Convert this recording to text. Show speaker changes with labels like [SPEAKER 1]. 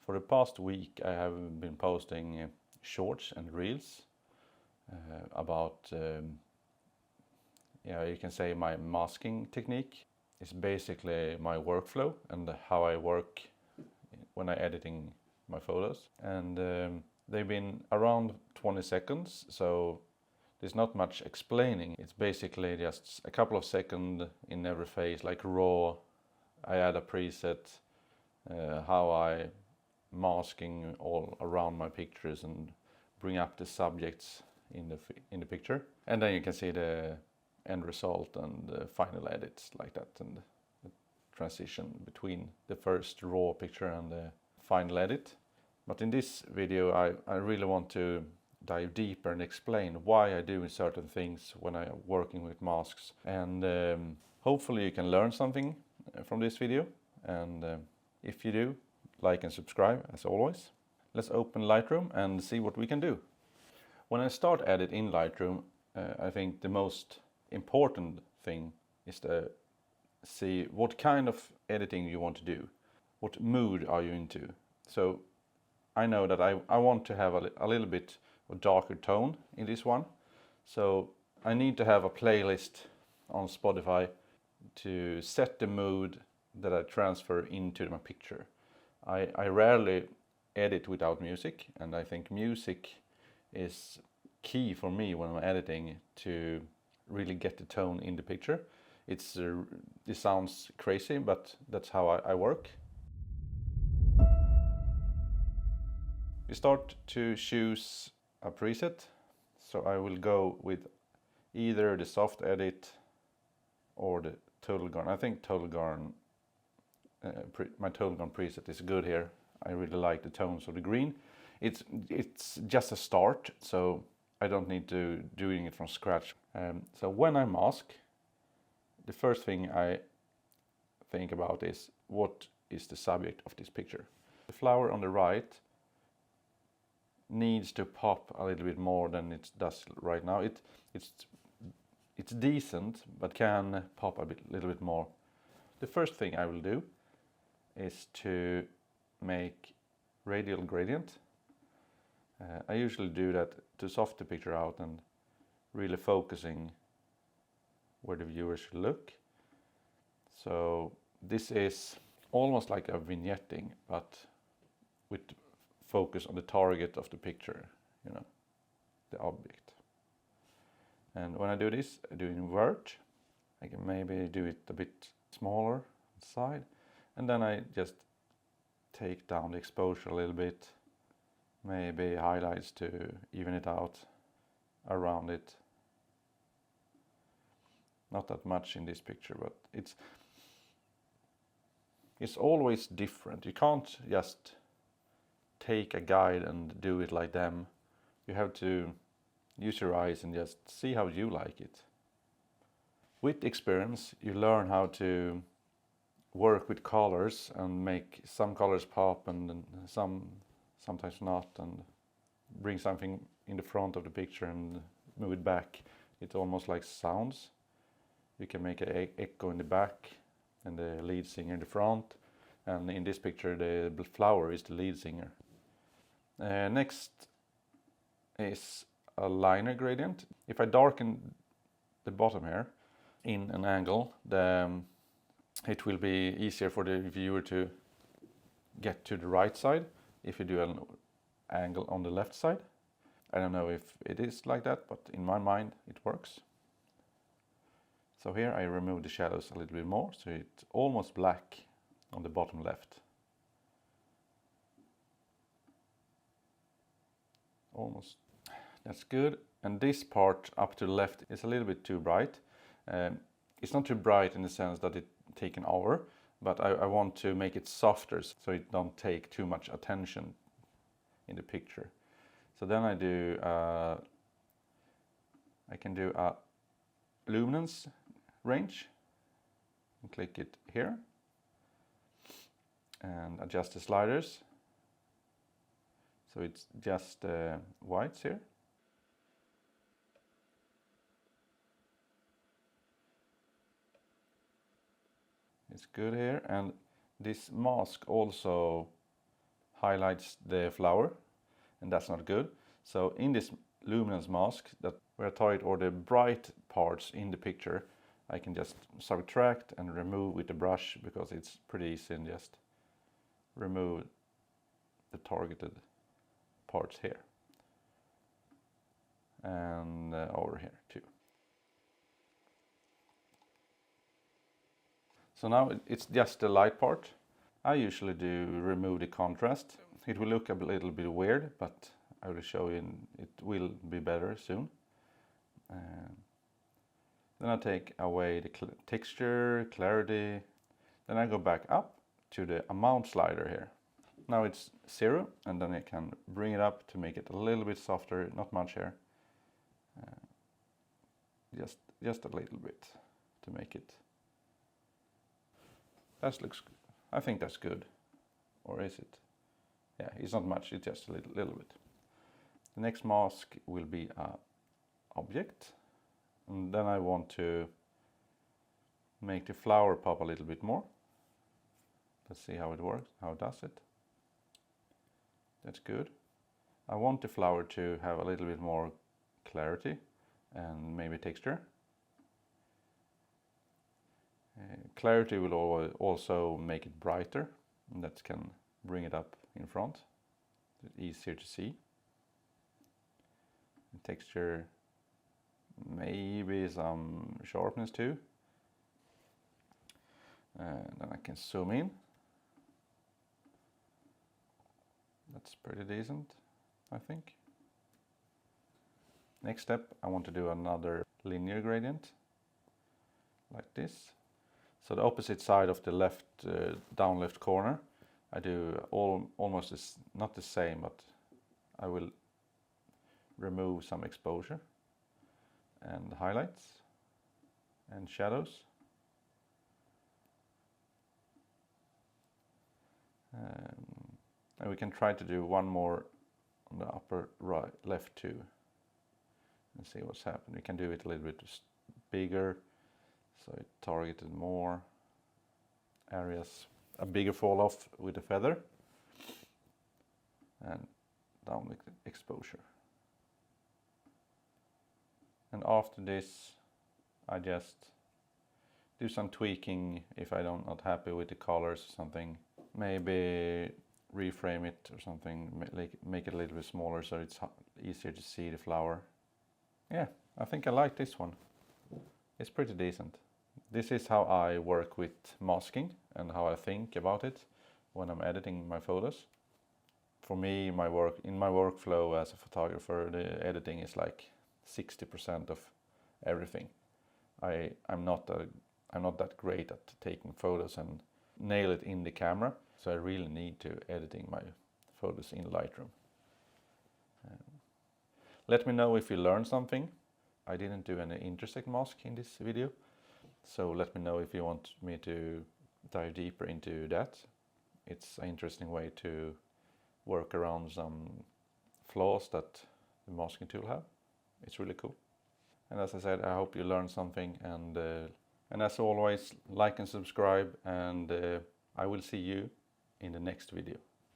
[SPEAKER 1] For the past week I have been posting shorts and reels about, you can say my masking technique. It's basically my workflow and how I work when I'm editing my photos. And they've been around 20 seconds, so there's not much explaining. It's basically just a couple of seconds in every phase, like raw. I add a preset, how I masking all around my pictures and bring up the subjects in the picture, and then you can see the end result and the final edits like that, and the transition between the first raw picture and the final edit. But in this video I really want to dive deeper and explain why I do certain things when I'm working with masks, and hopefully you can learn something from this video, and if you do, like and subscribe as always. Let's open Lightroom and see what we can do. When I start editing in Lightroom, I think the most important thing is to see what kind of editing you want to do. What mood are you into? So I know that I want to have a little bit of darker tone in this one. So I need to have a playlist on Spotify to set the mood that I transfer into my picture. I rarely edit without music, and I think music is key for me when I'm editing to really get the tone in the picture. It sounds crazy, but that's how I work. We start to choose a preset, so I will go with either the soft edit or the total garn. I think total garn, my total garn preset is good here. I really like the tones of the green. It's just a start, so I don't need to doing it from scratch. So when I mask, the first thing I think about is what is the subject of this picture. The flower on the right needs to pop a little bit more than it does right now. It's decent, but can pop a little bit more. The first thing I will do is to make Radial Gradient. I usually do that to soft the picture out and really focusing where the viewer should look. So this is almost like a vignetting, but with focus on the target of the picture, the object. And when I do this, I do invert. I can maybe do it a bit smaller side, and then I just take down the exposure a little bit, maybe highlights to even it out around it. Not that much in this picture, but it's always different. You can't just take a guide and do it like them. You have to use your eyes and just see how you like it. With experience, you learn how to work with colors and make some colors pop and sometimes not, and bring something in the front of the picture and move it back. It's almost like sounds. You can make an echo in the back and the lead singer in the front, and in this picture the flower is the lead singer. Next is a liner gradient. If I darken the bottom here in an angle, it will be easier for the viewer to get to the right side if you do an angle on the left side. I don't know if it is like that, but in my mind it works. So here I remove the shadows a little bit more, so it's almost black on the bottom left. Almost. That's good. And this part up to the left is a little bit too bright. It's not too bright in the sense that it taken over, but I want to make it softer so it don't take too much attention in the picture. So then I can do a luminance range and click it here and adjust the sliders so it's just whites here. It's good here, and this mask also highlights the flower, and that's not good. So in this luminance mask, that where I target all the bright parts in the picture, I can just subtract and remove with the brush, because it's pretty easy, and just remove the targeted parts here and over here too. So now it's just the light part. I usually do remove the contrast. It will look a little bit weird, but I will show you it will be better soon. Then I take away the texture, clarity. Then I go back up to the amount slider here. Now it's 0, and then I can bring it up to make it a little bit softer, not much here. Just a little bit to make it. That looks, I think that's good. Or is it? Yeah, it's not much, it's just a little bit. The next mask will be an object. And then I want to make the flower pop a little bit more. Let's see how it works, how it does it. That's good. I want the flower to have a little bit more clarity and maybe texture. Clarity will also make it brighter, and that can bring it up in front. It's easier to see. And texture, maybe some sharpness too. And then I can zoom in. That's pretty decent, I think. Next step, I want to do another linear gradient, like this. So the opposite side of the left, down left corner, I do almost not the same, but I will remove some exposure and highlights and shadows. And we can try to do one more on the upper right, left too, and see what's happened. We can do it a little bit bigger, so it targeted more areas. A bigger fall off with the feather, and down with the exposure. And after this, I just do some tweaking if I'm not happy with the colors or something. Maybe reframe it or something, make it a little bit smaller so it's easier to see the flower. Yeah, I think I like this one. It's pretty decent. This is how I work with masking and how I think about it when I'm editing my photos. For me, in my workflow as a photographer, the editing is like 60% of everything. I'm not that great at taking photos and nail it in the camera, so I really need to editing my photos in Lightroom. Let me know if you learned something. I didn't do any intersect mask in this video, so let me know if you want me to dive deeper into that. It's an interesting way to work around some flaws that the masking tool have. It's really cool. And as I said, I hope you learned something, and as always, like and subscribe, and I will see you in the next video.